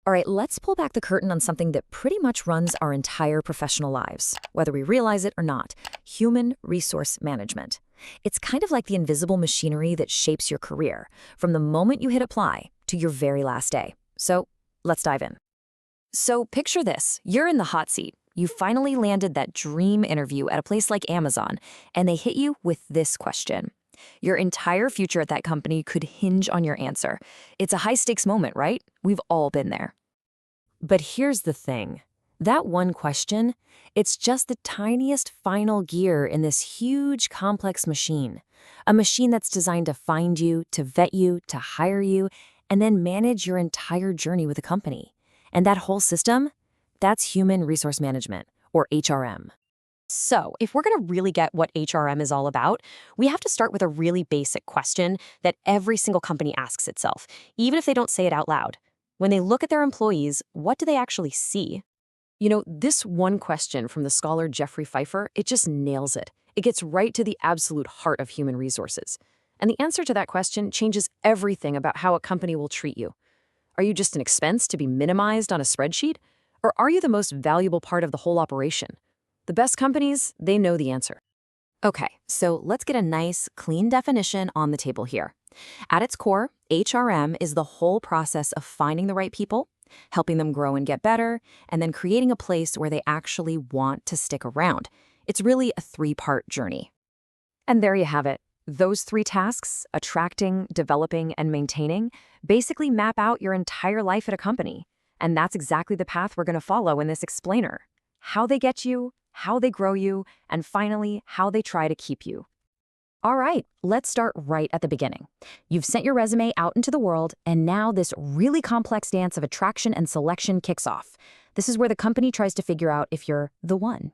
All right, let's pull back the curtain on something that pretty much runs our entire professional lives, whether we realize it or not: human resource management. It's kind of like the invisible machinery that shapes your career, from the moment you hit apply to your very last day. So let's dive in. So picture this. You're in the hot seat. You finally landed that dream interview at a place like Amazon, and they hit you with this question. Your entire future at that company could hinge on your answer. It's a high-stakes moment, right? We've all been there. But here's the thing. That one question, it's just the tiniest final gear in this huge, complex machine. A machine that's designed to find you, to vet you, to hire you, and then manage your entire journey with a company. And that whole system, that's human resource management, or HRM. So, if we're going to really get what HRM is all about, we have to start with a really basic question that every single company asks itself, even if they don't say it out loud. When they look at their employees, what do they actually see? This one question from the scholar Jeffrey Pfeiffer, it just nails it. It gets right to the absolute heart of human resources. And the answer to that question changes everything about how a company will treat you. Are you just an expense to be minimized on a spreadsheet? Or are you the most valuable part of the whole operation? The best companies, they know the answer. Okay, so let's get a nice, clean definition on the table here. At its core, HRM is the whole process of finding the right people, helping them grow and get better, and then creating a place where they actually want to stick around. It's really a three-part journey. And there you have it. Those three tasks, attracting, developing, and maintaining, basically map out your entire life at a company. And that's exactly the path we're going to follow in this explainer. How they get you, how they grow you, and finally, how they try to keep you. All right, let's start right at the beginning. You've sent your resume out into the world, and now this really complex dance of attraction and selection kicks off. This is where the company tries to figure out if you're the one.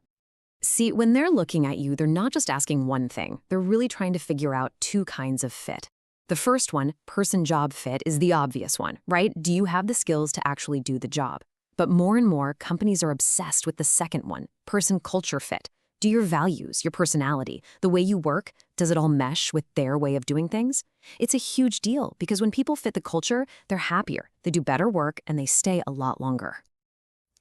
See, when they're looking at you, they're not just asking one thing. They're really trying to figure out two kinds of fit. The first one, person-job fit, is the obvious one, right? Do you have the skills to actually do the job? But more and more, companies are obsessed with the second one, person-culture fit. Do your values, your personality, the way you work, does it all mesh with their way of doing things? It's a huge deal because when people fit the culture, they're happier, they do better work, and they stay a lot longer.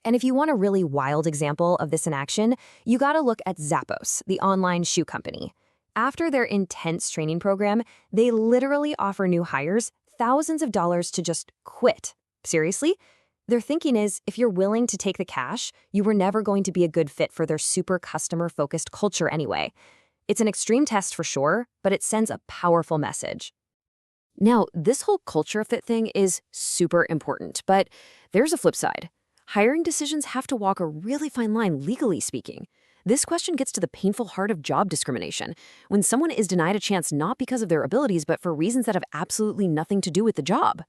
And if you want a really wild example of this in action, you gotta look at Zappos, the online shoe company. After their intense training program, they literally offer new hires thousands of dollars to just quit. Seriously? Their thinking is, if you're willing to take the cash, you were never going to be a good fit for their super customer-focused culture anyway. It's an extreme test for sure, but it sends a powerful message. Now, this whole culture fit thing is super important, but there's a flip side. Hiring decisions have to walk a really fine line, legally speaking. This question gets to the painful heart of job discrimination, when someone is denied a chance not because of their abilities, but for reasons that have absolutely nothing to do with the job.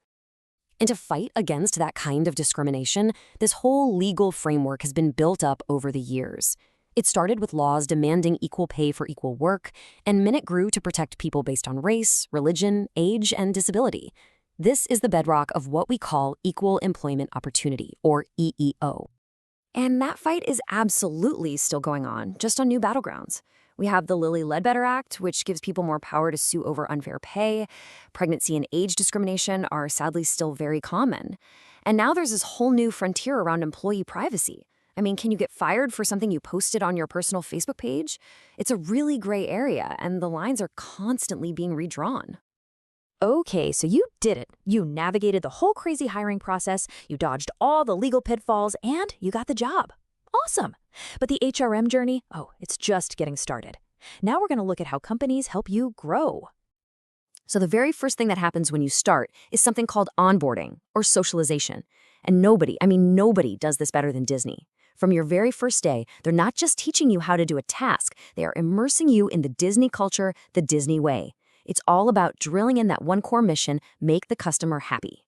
And to fight against that kind of discrimination, this whole legal framework has been built up over the years. It started with laws demanding equal pay for equal work, and it grew to protect people based on race, religion, age, and disability. This is the bedrock of what we call equal employment opportunity, or EEO. And that fight is absolutely still going on, just on new battlegrounds. We have the Lilly Ledbetter Act, which gives people more power to sue over unfair pay. Pregnancy and age discrimination are sadly still very common. And now there's this whole new frontier around employee privacy. I mean, can you get fired for something you posted on your personal Facebook page? It's a really gray area, and the lines are constantly being redrawn. Okay, so you did it. You navigated the whole crazy hiring process, you dodged all the legal pitfalls, and you got the job. Awesome. But the HRM journey, it's just getting started. Now we're going to look at how companies help you grow. So the very first thing that happens when you start is something called onboarding or socialization. And nobody does this better than Disney. From your very first day, they're not just teaching you how to do a task, they are immersing you in the Disney culture, the Disney way. It's all about drilling in that one core mission: make the customer happy.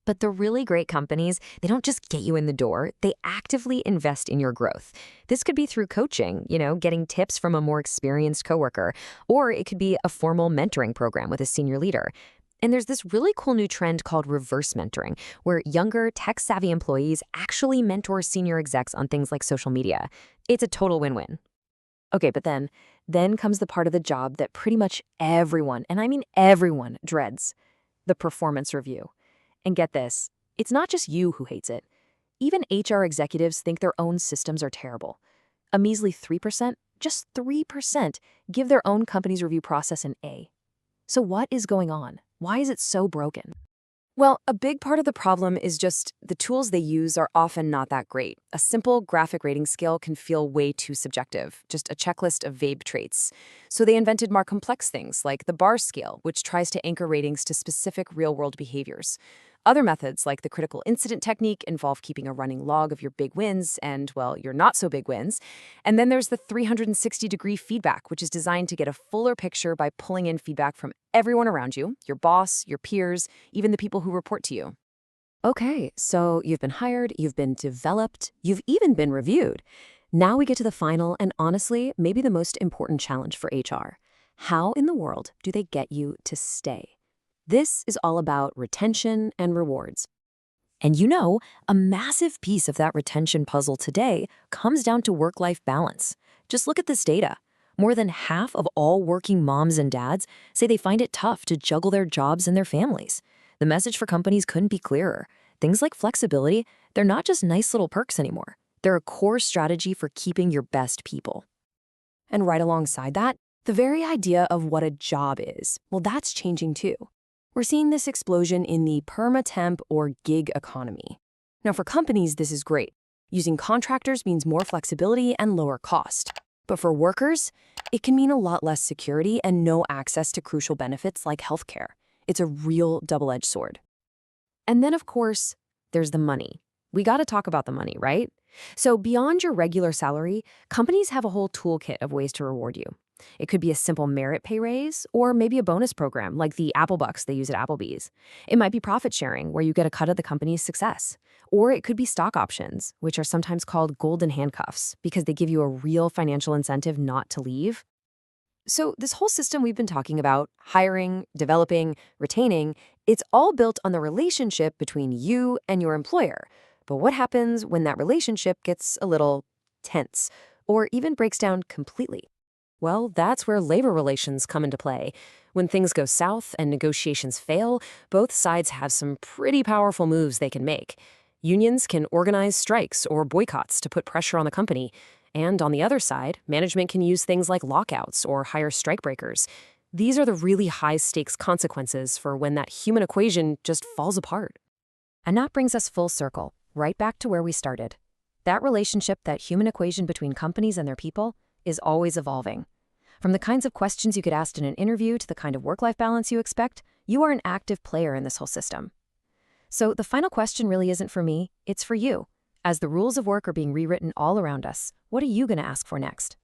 But the really great companies, they don't just get you in the door, they actively invest in your growth. This could be through coaching, getting tips from a more experienced coworker, or it could be a formal mentoring program with a senior leader. And there's this really cool new trend called reverse mentoring, where younger, tech-savvy employees actually mentor senior execs on things like social media. It's a total win-win. Okay, but then comes the part of the job that pretty much everyone, and I mean everyone, dreads: the performance review. And get this, It's not just you who hates it. Even HR executives think their own systems are terrible. A measly 3%, just 3%, give their own company's review process an A. So what is going on? Why is it so broken? Well, a big part of the problem is just the tools they use are often not that great. A simple graphic rating scale can feel way too subjective, just a checklist of vague traits. So they invented more complex things like the bar scale, which tries to anchor ratings to specific real-world behaviors. Other methods, like the critical incident technique, involve keeping a running log of your big wins and, well, your not-so-big wins. And then there's the 360-degree feedback, which is designed to get a fuller picture by pulling in feedback from everyone around you, your boss, your peers, even the people who report to you. Okay, so you've been hired, you've been developed, you've even been reviewed. Now we get to the final and honestly, maybe the most important challenge for HR. How in the world do they get you to stay? This is all about retention and rewards. And you know, a massive piece of that retention puzzle today comes down to work-life balance. Just look at this data. More than half of all working moms and dads say they find it tough to juggle their jobs and their families. The message for companies couldn't be clearer. Things like flexibility, they're not just nice little perks anymore. They're a core strategy for keeping your best people. And right alongside that, the very idea of what a job is, well, that's changing too. We're seeing this explosion in the perma-temp or gig economy. Now, for companies, this is great. Using contractors means more flexibility and lower cost. But for workers, it can mean a lot less security and no access to crucial benefits like healthcare. It's a real double-edged sword. And then, of course, there's the money. We got to talk about the money, right? So beyond your regular salary, companies have a whole toolkit of ways to reward you. It could be a simple merit pay raise, or maybe a bonus program like the Apple Bucks they use at Applebee's. It might be profit sharing, where you get a cut of the company's success. Or it could be stock options, which are sometimes called golden handcuffs, because they give you a real financial incentive not to leave. So this whole system we've been talking about, hiring, developing, retaining, it's all built on the relationship between you and your employer. But what happens when that relationship gets a little tense, or even breaks down completely? Well, that's where labor relations come into play. When things go south and negotiations fail, both sides have some pretty powerful moves they can make. Unions can organize strikes or boycotts to put pressure on the company. And on the other side, management can use things like lockouts or hire strikebreakers. These are the really high-stakes consequences for when that human equation just falls apart. And that brings us full circle, right back to where we started. That relationship, that human equation between companies and their people, is always evolving. From the kinds of questions you get asked in an interview to the kind of work-life balance you expect, you are an active player in this whole system. So the final question really isn't for me, it's for you. As the rules of work are being rewritten all around us, what are you going to ask for next?